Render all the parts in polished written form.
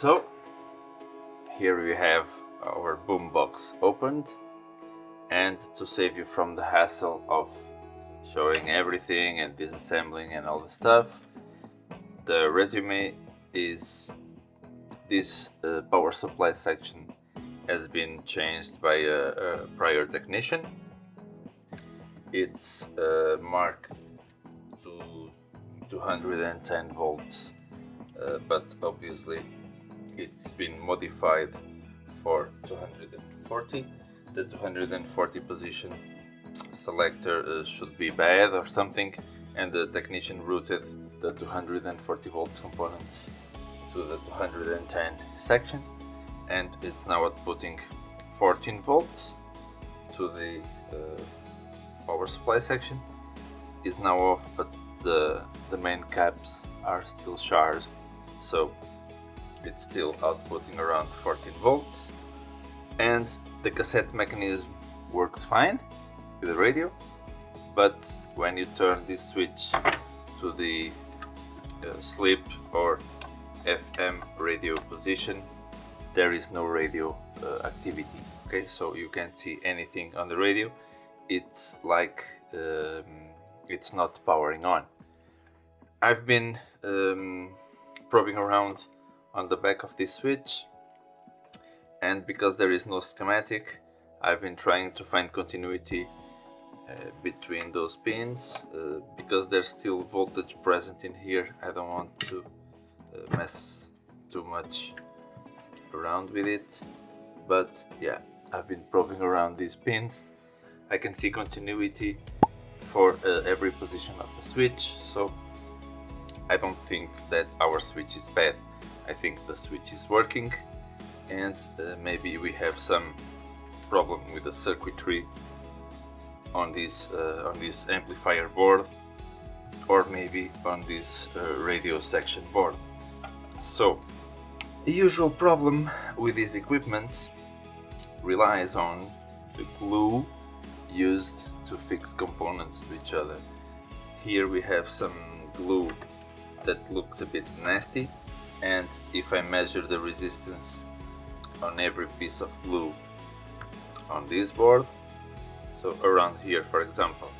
So here we have our boombox opened, and to save you from the hassle of showing everything and disassembling and all the stuff, the resume is this power supply section has been changed by a prior technician. It's marked to 210 volts, but obviously it's been modified for 240. The 240 position selector should be bad or something, and the technician routed the 240 volts components to the 210 section, and it's now outputting 14 volts to the power supply section. Is now off, but the main caps are still charged, so it's still outputting around 14 volts, and the cassette mechanism works fine with the radio, but when you turn this switch to the sleep or FM radio position, there is no radio activity. Okay, so you can't see anything on the radio. It's like it's not powering on. I've been probing around on the back of this switch, and because there is no schematic, I've been trying to find continuity between those pins. Because there's still voltage present in here, I don't want to mess too much around with it, but yeah, I've been probing around these pins. I can see continuity for every position of the switch, so I don't think that our switch is bad. I think the switch is working, and maybe we have some problem with the circuitry on this amplifier board, or maybe on this radio section board. So the usual problem with this equipment relies on the glue used to fix components to each other. Here we have some glue that looks a bit nasty, and if I measure the resistance on every piece of glue on this board, so around here for example,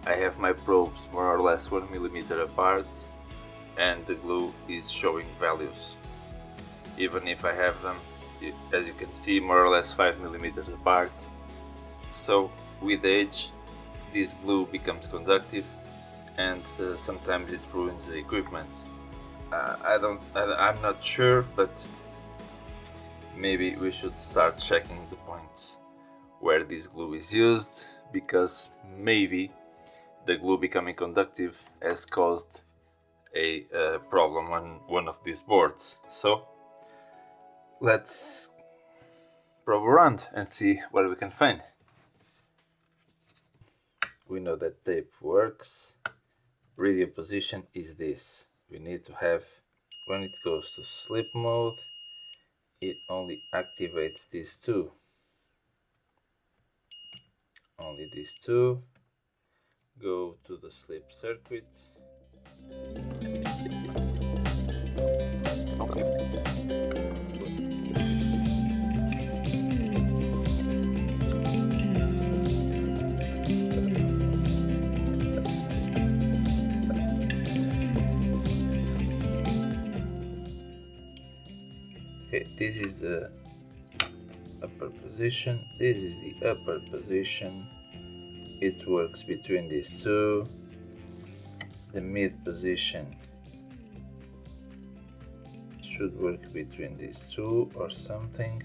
I have my probes more or less 1 millimeter apart, and the glue is showing values. Even if I have them, as you can see, more or less 5 millimeters apart. So with age, this glue becomes conductive, and sometimes it ruins the equipment. I'm not sure, but maybe we should start checking the points where this glue is used, because maybe the glue becoming conductive has caused a problem on one of these boards. So let's probe around and see what we can find. We know that tape works. Radio position is this. We need to have, when it goes to sleep mode, it only activates these two. Only these two go to the sleep circuit. Okay, this is the upper position, this is the upper position. It works between these two. The mid position should work between these two or something.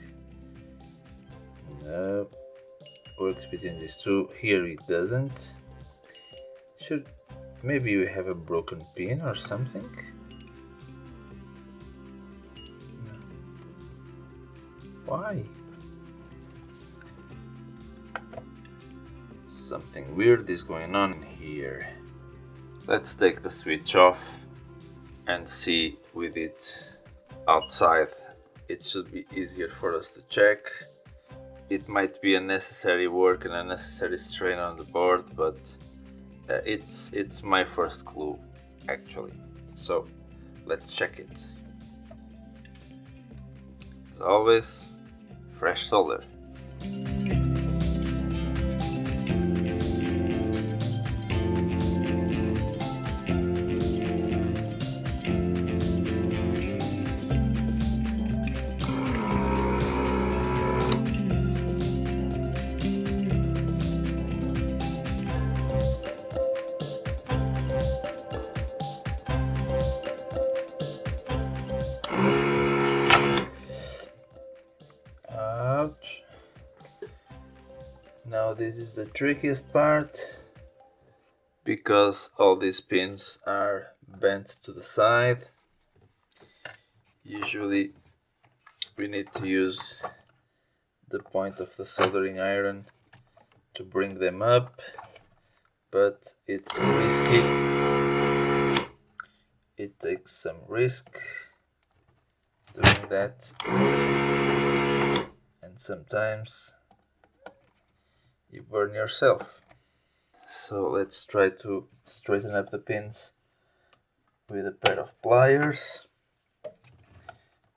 No, works between these two. Here it doesn't. Maybe we have a broken pin or something. No. Why? Something weird is going on here. Let's take the switch off and see with it outside. It should be easier for us to check. It might be unnecessary work and unnecessary strain on the board, but it's my first clue actually. So let's check it. always, fresh solder. Ouch. Now this is the trickiest part, because all these pins are bent to the side. Usually we need to use the point of the soldering iron to bring them up, but it's risky. It takes some risk doing that, and sometimes you burn yourself. So let's try to straighten up the pins with a pair of pliers,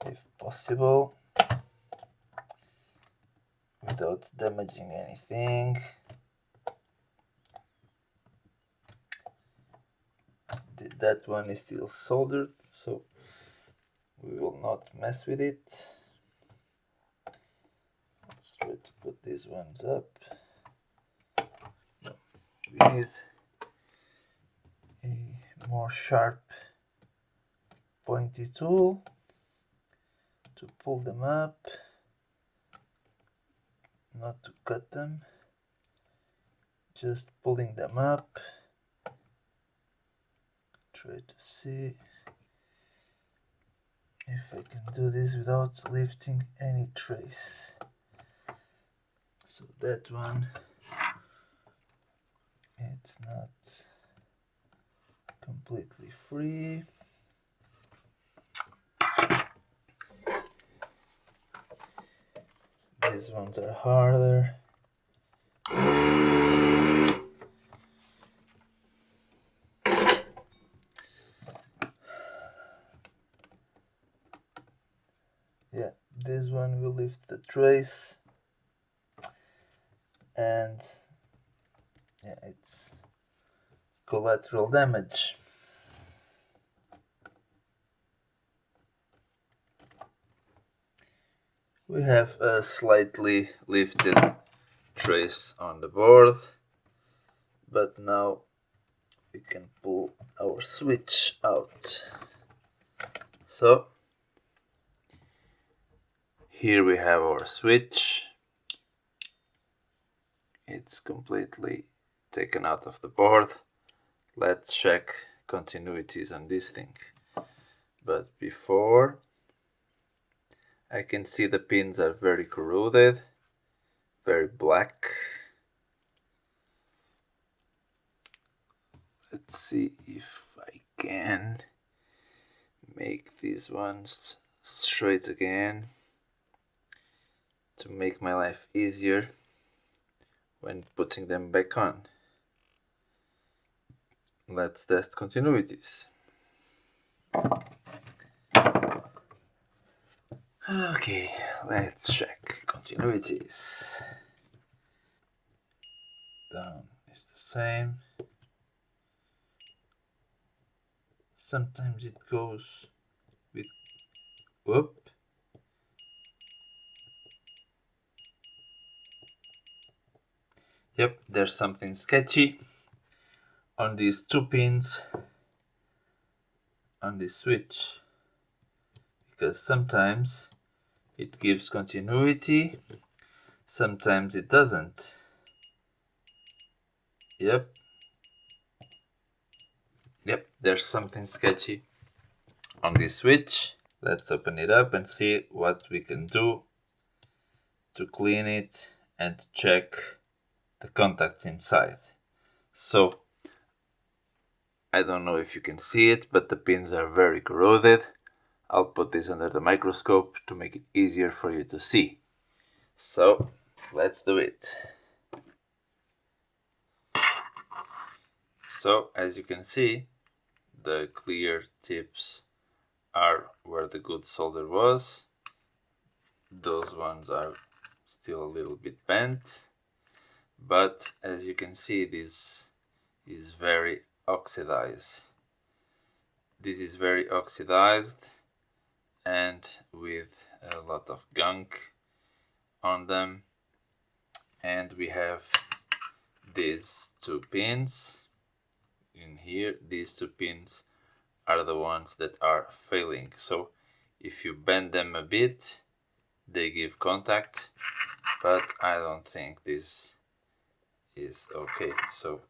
if possible, without damaging anything. That one is still soldered, so we will not mess with it. Let's try to put these ones up. We need a more sharp, pointy tool to pull them up, not to cut them, just pulling them up. Try to see if I can do this without lifting any trace. So that one, it's not completely free. These ones are harder. Yeah, this one will lift the trace, and yeah, it's collateral damage. We have a slightly lifted trace on the board, but now we can pull our switch out. So here we have our switch. It's completely taken out of the board. Let's check continuities on this thing. But before, I can see the pins are very corroded, very black. Let's see if I can make these ones straight again to make my life easier when putting them back on. Let's test continuities. Okay, let's check continuities. Down is the same. Sometimes it goes with up. Yep, there's something sketchy on these two pins on this switch, because sometimes it gives continuity, sometimes it doesn't. Yep, there's something sketchy on this switch. Let's open it up and see what we can do to clean it and to check the contacts inside. So I don't know if you can see it, but the pins are very corroded. I'll put this under the microscope to make it easier for you to see. So let's do it. So as you can see, the clear tips are where the good solder was. those ones are still a little bit bent, but as you can see, this is very oxidized. This is very oxidized and with a lot of gunk on them. And we have these two pins in here. These two pins are the ones that are failing. So if you bend them a bit, they give contact, but I don't think this is okay. So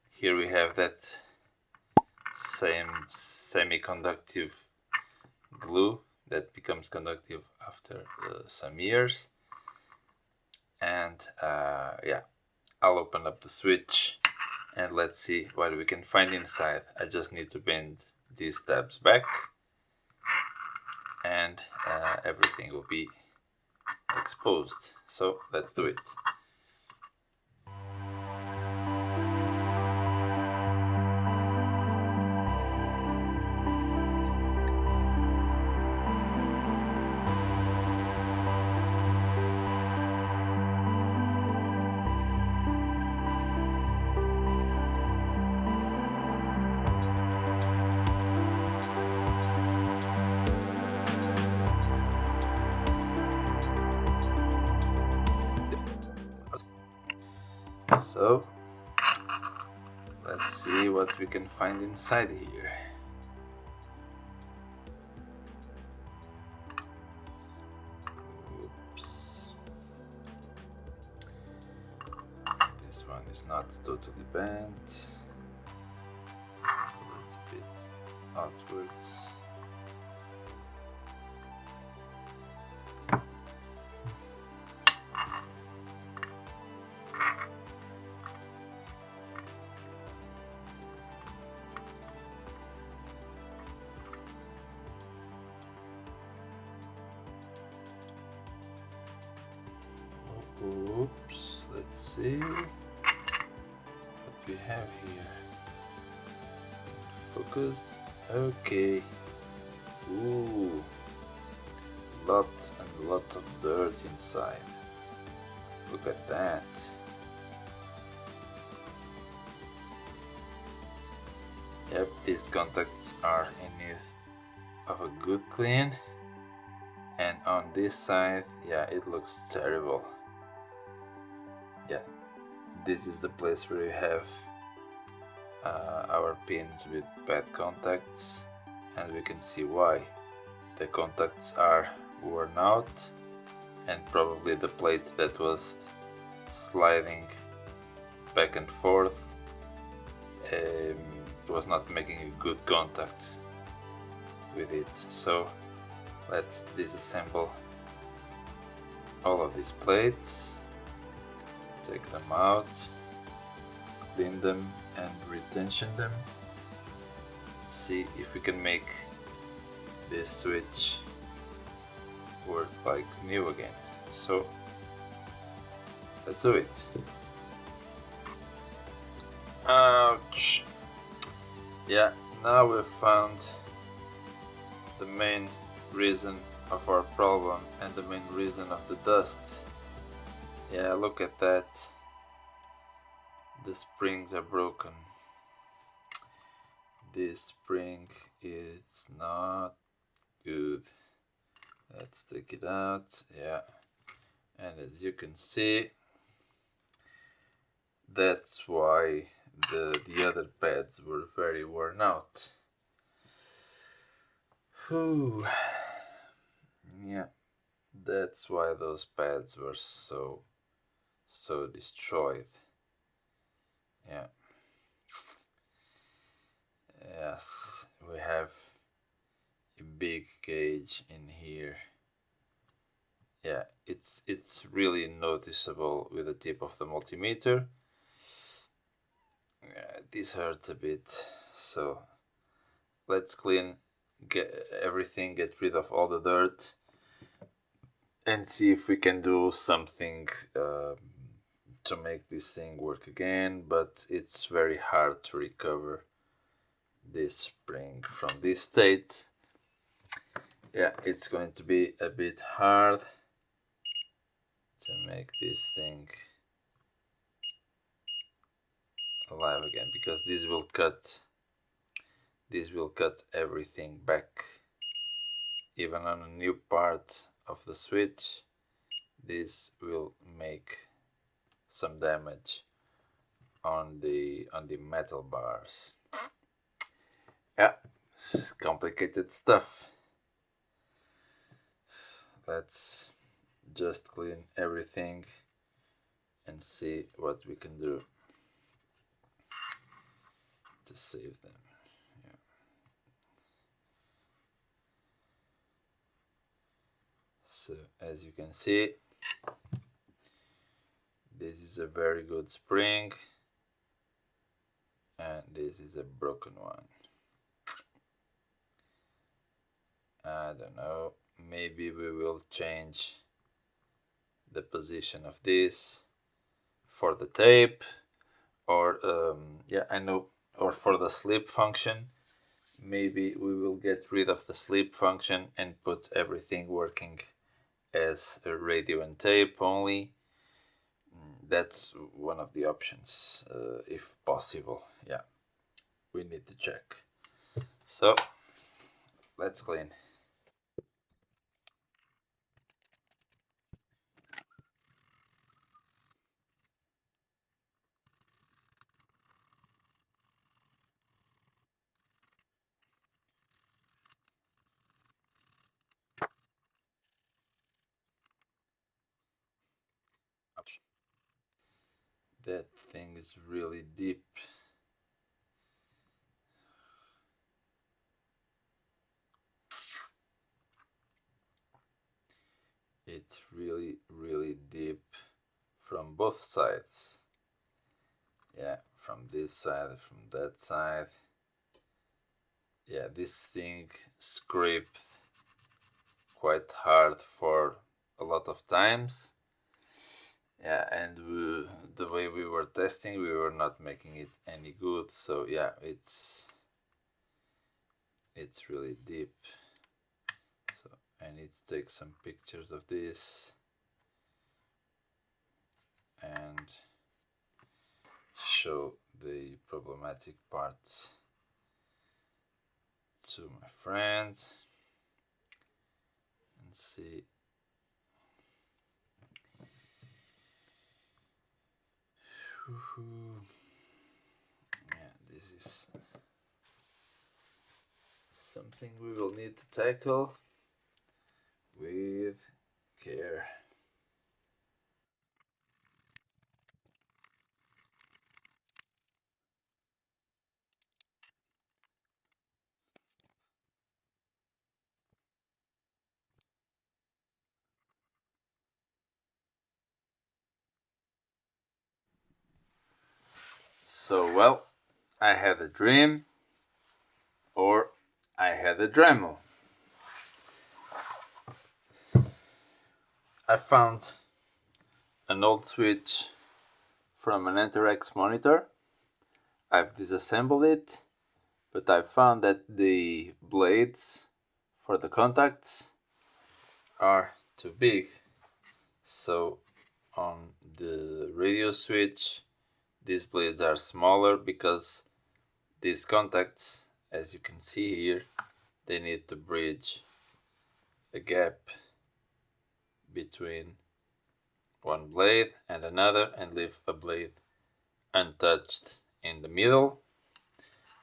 here we have that same semi-conductive glue that becomes conductive after some years. And yeah, I'll open up the switch and let's see what we can find inside. I just need to bend these tabs back and everything will be exposed. So let's do it. So let's see what we can find inside here. Oops. This one is not totally bent. A little bit outwards. Oops, let's see what we have here. Focused. Okay. Ooh, lots and lots of dirt inside. Look at that. Yep, these contacts are in need of a good clean. And on this side, yeah, it looks terrible. Yeah, this is the place where we have our pins with bad contacts, and we can see why. The contacts are worn out, and probably the plate that was sliding back and forth was not making a good contact with it. So let's disassemble all of these plates. Take them out, clean them and retension them. See if we can make this switch work like new again. So let's do it. Ouch! Yeah, now we've found the main reason of our problem and the main reason of the dust. Yeah, look at that. The springs are broken. This spring is not good. Let's take it out. Yeah, and as you can see, that's why the other pads were very worn out. Whew. Yeah, that's why those pads were so destroyed. Yeah. Yes, we have a big gauge in here. Yeah, it's really noticeable with the tip of the multimeter. Yeah, this hurts a bit, so let's get everything, get rid of all the dirt, and see if we can do something to make this thing work again. But it's very hard to recover this spring from this state. Yeah, it's going to be a bit hard to make this thing alive again, because this will cut everything back. Even on a new part of the switch, this will make some damage on the metal bars. Yeah, it's complicated stuff. Let's just clean everything and see what we can do to save them. Yeah. So as you can see, this is a very good spring and this is a broken one. I don't know, maybe we will change the position of this for the tape, or yeah, I know, or for the sleep function. Maybe we will get rid of the sleep function and put everything working as a radio and tape only. That's one of the options, if possible. Yeah, we need to check. So let's clean. Ouch. That thing is really deep. It's really, really deep from both sides. Yeah, from this side, from that side. Yeah, this thing scraped quite hard for a lot of times. Yeah, and the way we were testing, we were not making it any good. So yeah, it's really deep. So I need to take some pictures of this and show the problematic parts to my friends and see. Yeah, this is something we will need to tackle with care. So, well, I had a dream, or I had a Dremel. I found an old switch from an Enter-X monitor. I've disassembled it, but I found that the blades for the contacts are too big. So on the radio switch, these blades are smaller because these contacts, as you can see here, they need to bridge a gap between one blade and another and leave a blade untouched in the middle.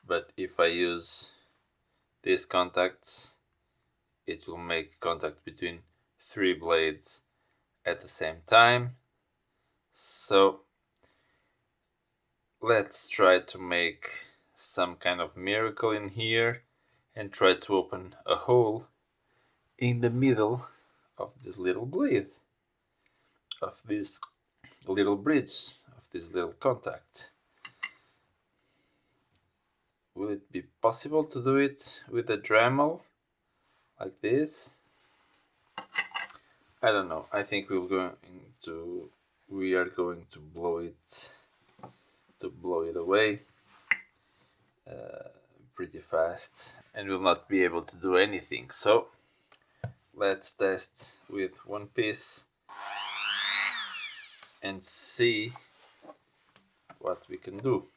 But if I use these contacts, it will make contact between 3 blades at the same time. So let's try to make some kind of miracle in here and try to open a hole in the middle of this little blade, of this little bridge, of this little contact. Will it be possible to do it with a Dremel like this? I don't know. I think we are going to blow it away pretty fast, and we'll not be able to do anything. So let's test with one piece and see what we can do.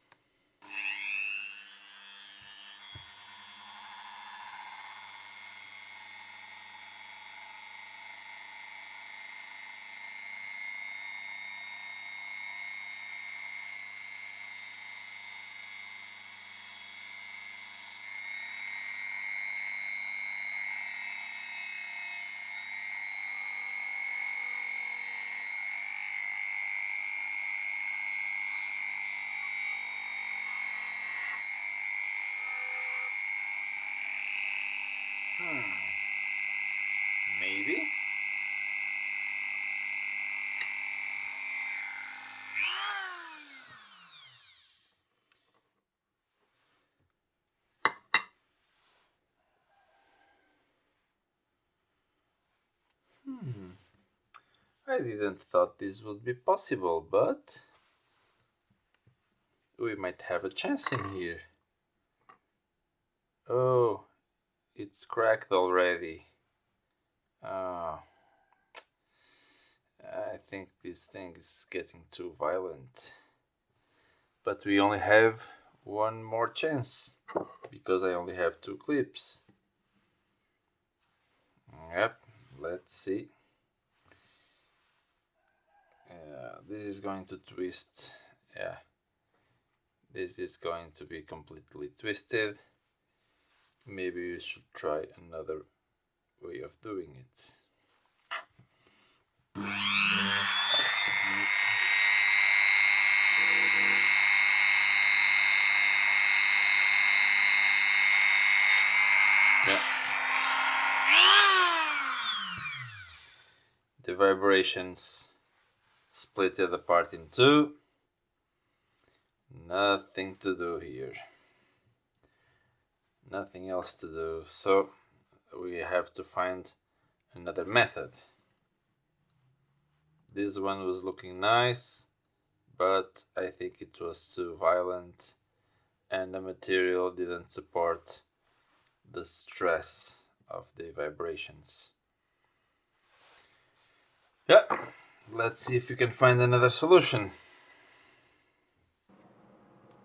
Maybe. I didn't thought this would be possible, but we might have a chance in here. Oh, it's cracked already. Oh, I think this thing is getting too violent. But we only have one more chance, because I only have 2 clips. Yep, let's see. This is going to twist. Yeah, this is going to be completely twisted. Maybe we should try another way of doing it. Yeah. The vibrations split it apart in 2. Nothing to do here. Nothing else to do. So we have to find another method. This one was looking nice, but I think it was too violent and the material didn't support the stress of the vibrations. Yeah, let's see if we can find another solution.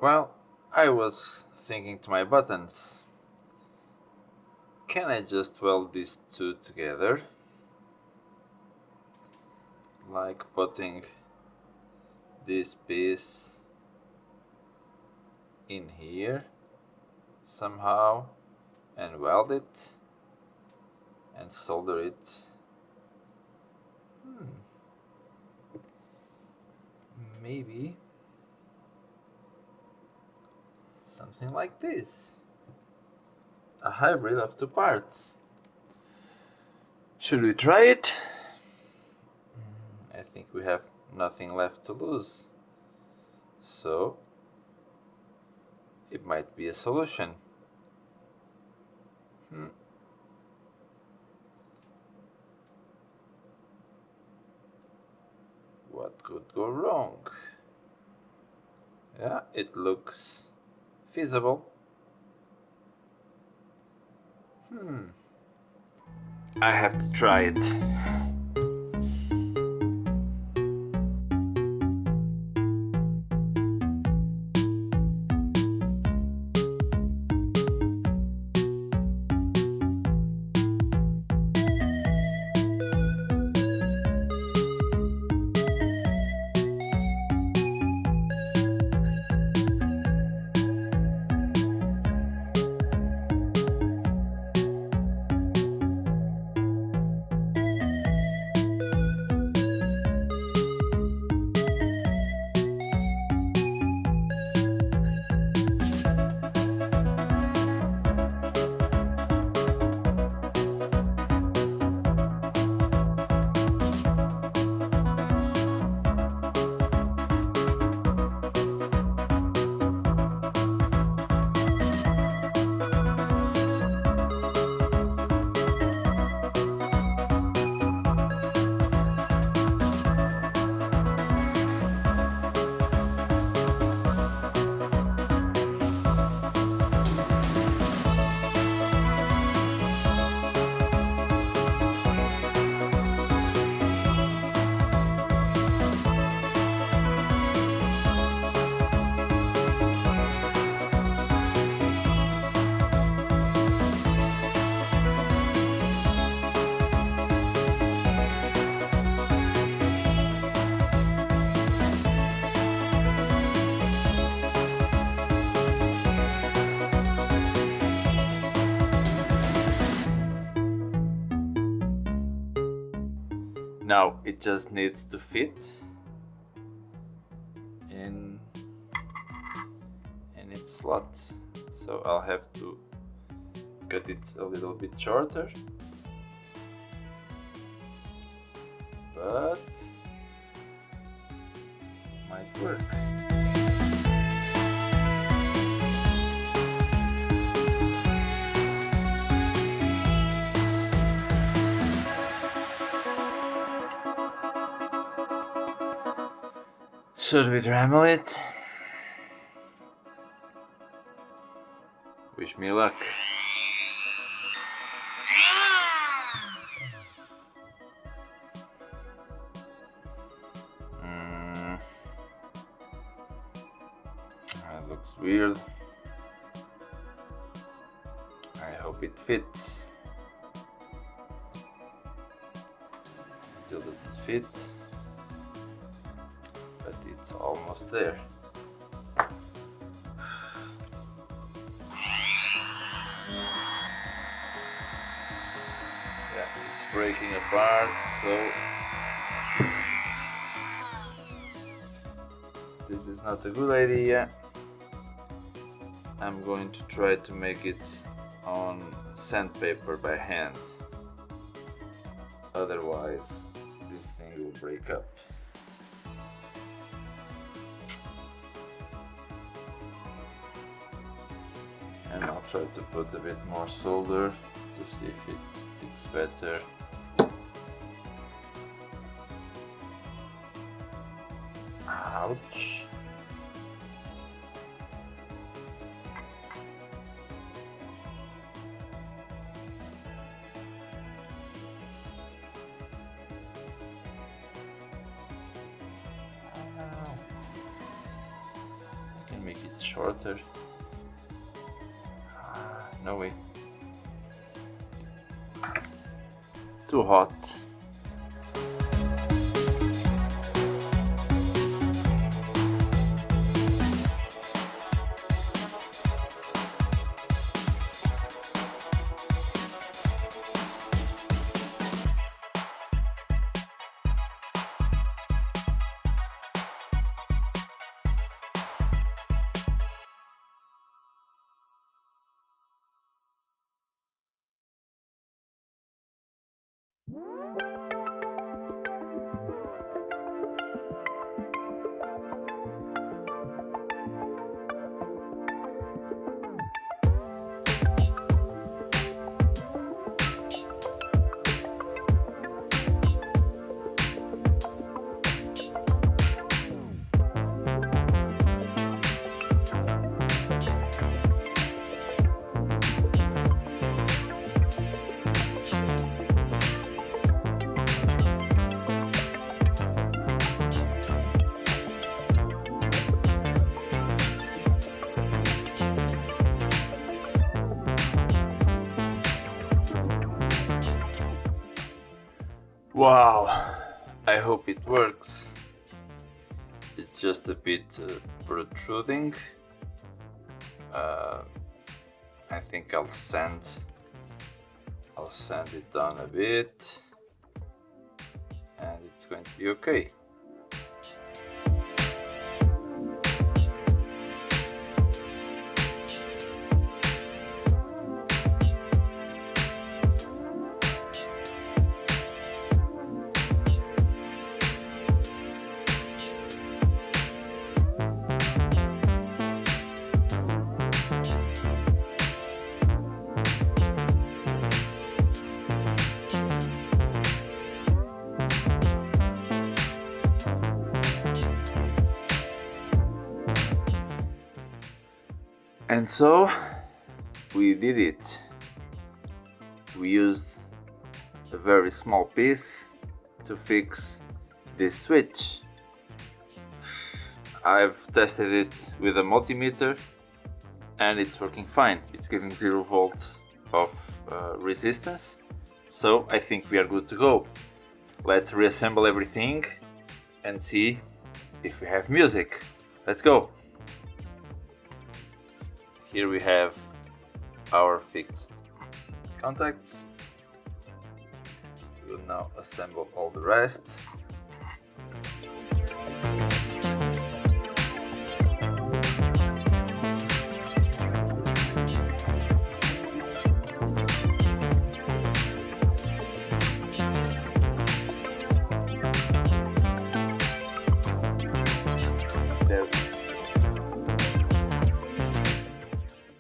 Well, I was thinking to my buttons, can I just weld these 2 together? Like putting this piece in here somehow and weld it and solder it. Maybe something like this. A hybrid of 2 parts. Should we try it? I think we have nothing left to lose. So it might be a solution. What could go wrong? Yeah, it looks feasible. I have to try it. Now it just needs to fit in its slot, so I'll have to cut it a little bit shorter, but might work. Should we dremel it? Wish me luck. That looks weird. I hope it fits. Still doesn't fit, but it's almost there. Yeah, it's breaking apart, so this is not a good idea. I'm going to try to make it on sandpaper by hand. Otherwise, this thing will break up. And I'll try to put a bit more solder to see if it sticks better. Ouch. I can make it shorter. No way. Too hot. Wow, I hope it works. It's just a bit protruding. I think I'll sand it down a bit, and it's going to be okay. And so we did it. We used a very small piece to fix this switch. I've tested it with a multimeter and it's working fine. It's giving 0 volts of resistance, so I think we are good to go. Let's reassemble everything and see if we have music. Let's go. Here we have our fixed contacts. We'll now assemble all the rest.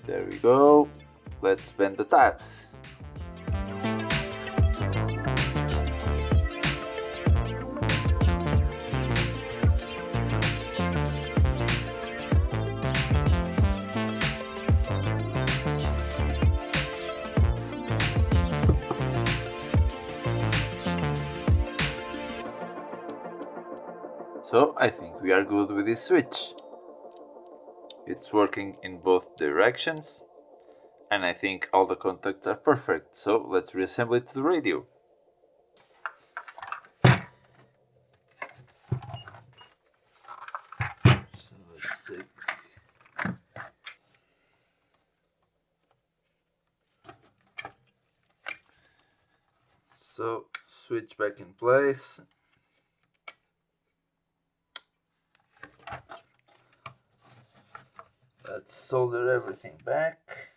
There we go. Let's bend the tabs. So I think we are good with this switch. It's working in both directions, and I think all the contacts are perfect. So let's reassemble it to the radio. So let's take switch back in place. Let's solder everything back.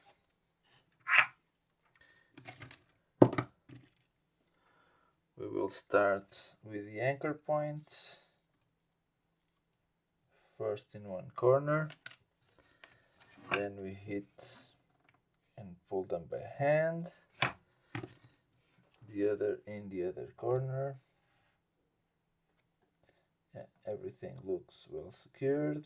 We will start with the anchor points. First in one corner, then we hit and pull them by hand. The other in the other corner. Yeah, everything looks well secured.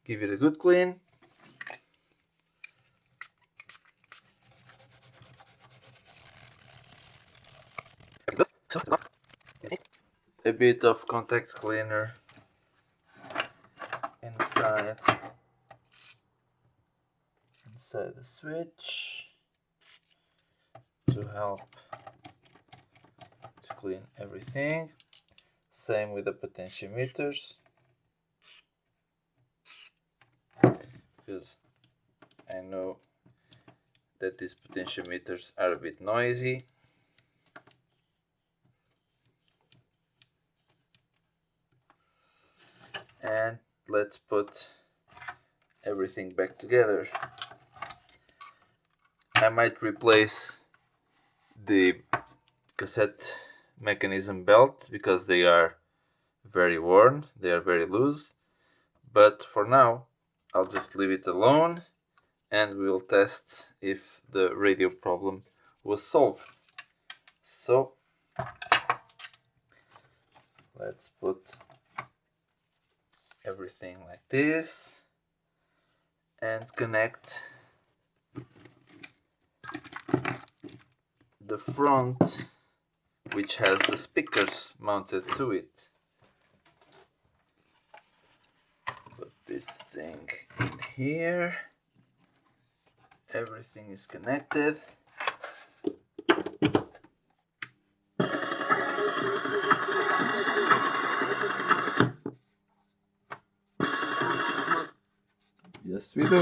Give it a good clean. A bit of contact cleaner inside the switch to help to clean everything. Same with the potentiometers, because I know that these potentiometers are a bit noisy. And let's put everything back together. I might replace the cassette mechanism belts because they are very worn, they are very loose, but for now I'll just leave it alone and we'll test if the radio problem was solved. So let's put everything like this and connect the front, which has the speakers mounted to it. Put this thing in here. Everything is connected. Yes, we do.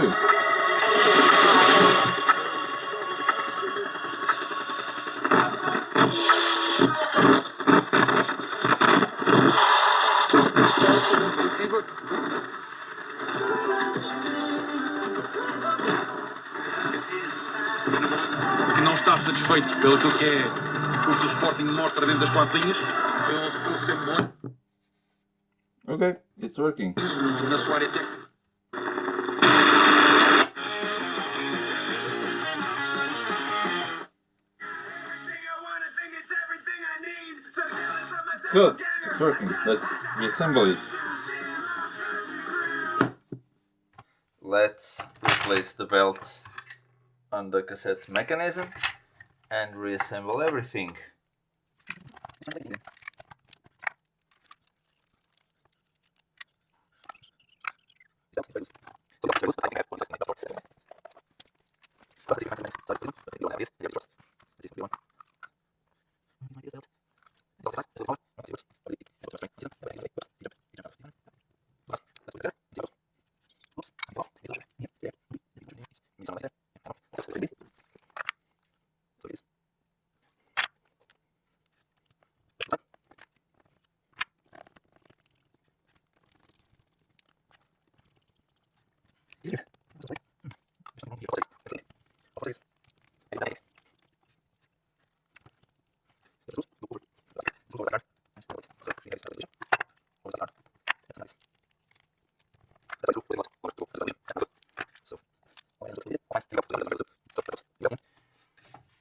Não está satisfeito pelo que é o que o Sporting mostra dentro das quatro linhas. Eu sou sempre bom. Okay, it's working. Na sua área técnica. It's good, it's working. Let's reassemble it. Let's replace the belt on the cassette mechanism and reassemble everything.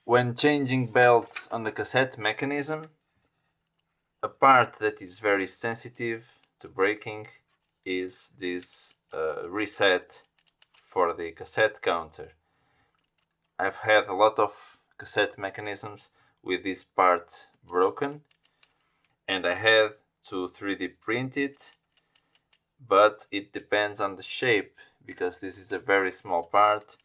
When changing belts on the cassette mechanism, a part that is very sensitive to breaking is this reset for the cassette counter. I've had a lot of cassette mechanisms with this part broken, and I had to 3D print it, but it depends on the shape, because this is a very small part,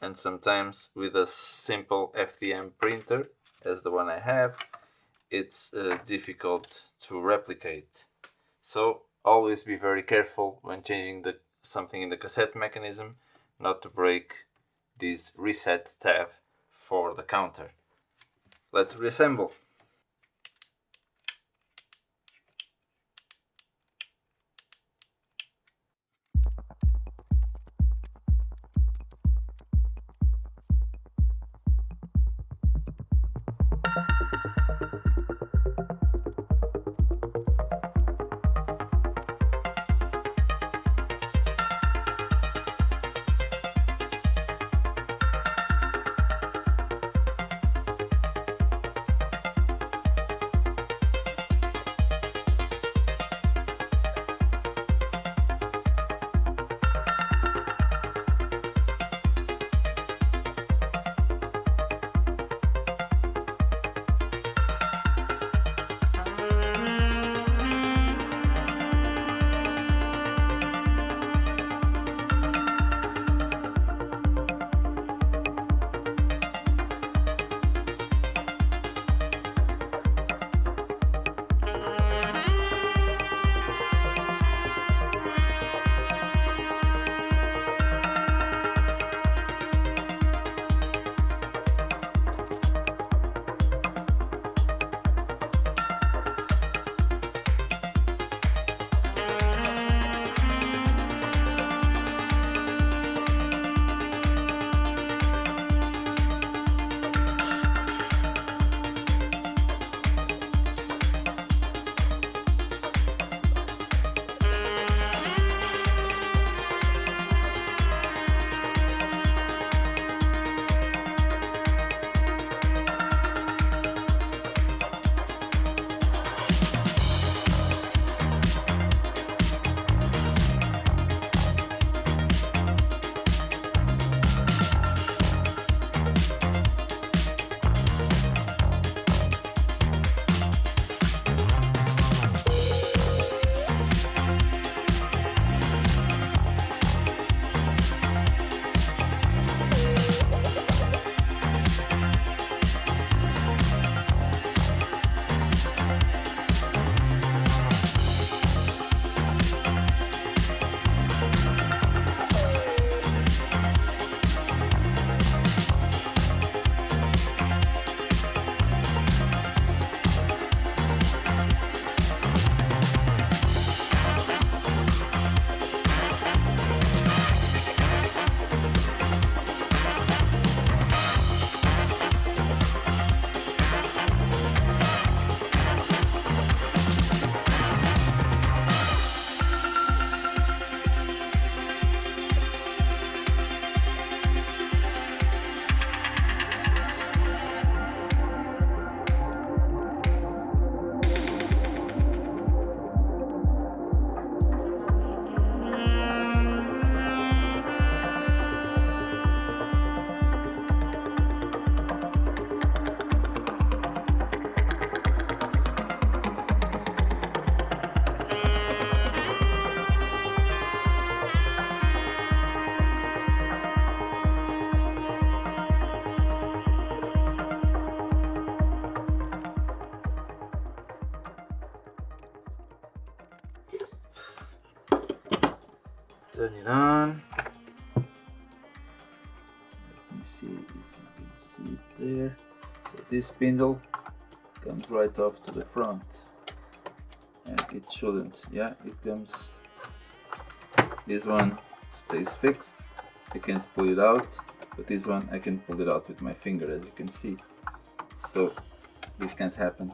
and sometimes with a simple FDM printer, as the one I have, it's difficult to replicate. So always be very careful when changing something in the cassette mechanism, not to break this reset tab for the counter. Let's reassemble. Turn it on. Let me see if you can see it there. So this spindle comes right off to the front, and it shouldn't. Yeah, it comes. This one stays fixed. I can't pull it out, but this one I can pull it out with my finger, as you can see. So this can't happen.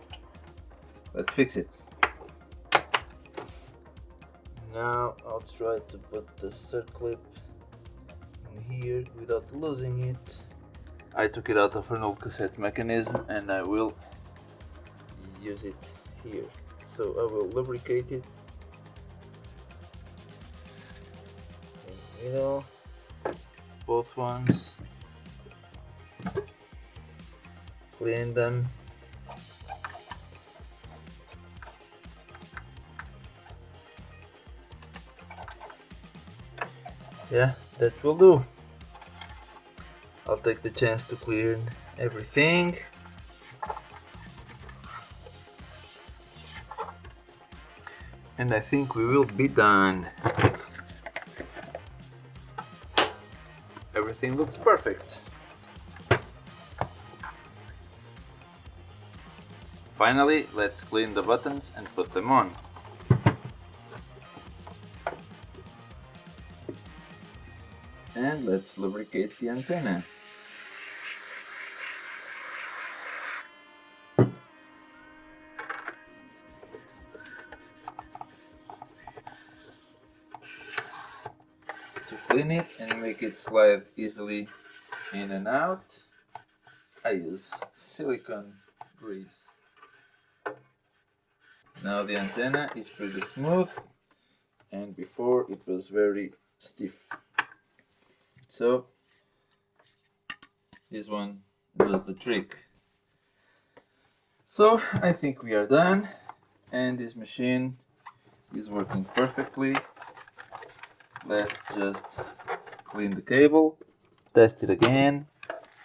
Let's fix it. Now I'll try to put the circlip in here without losing it. I took it out of an old cassette mechanism and I will use it here. So I will lubricate it in the middle, both ones, clean them. Yeah, that will do. I'll take the chance to clean everything. And I think we will be done. Everything looks perfect. Finally, let's clean the buttons and put them on. And let's lubricate the antenna. To clean it and make it slide easily in and out, I use silicone grease. Now the antenna is pretty smooth, and before it was very stiff. So this one does the trick. So I think we are done, and this machine is working perfectly. Let's just clean the cable, test it again,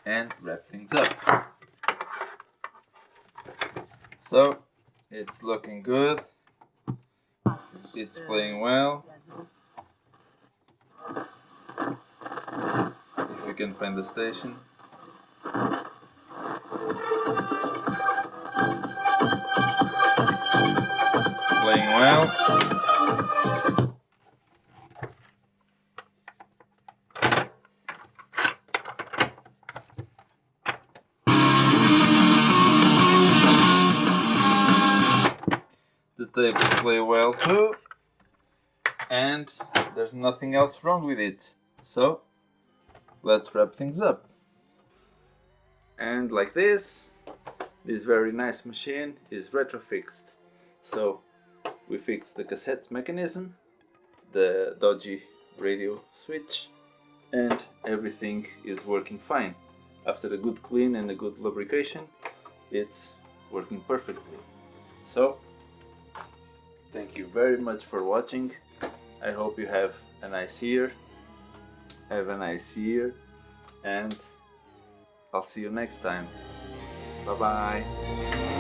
and wrap things up. So it's looking good, it's playing well. If you can find the station. Playing well. The tapes play well too, and there's nothing else wrong with it. So let's wrap things up. And like this very nice machine is retrofixed. So we fixed the cassette mechanism, the dodgy radio switch, and everything is working fine. After a good clean and a good lubrication, it's working perfectly. So thank you very much for watching. I hope you have a nice year. Have a nice year, and I'll see you next time. Bye bye.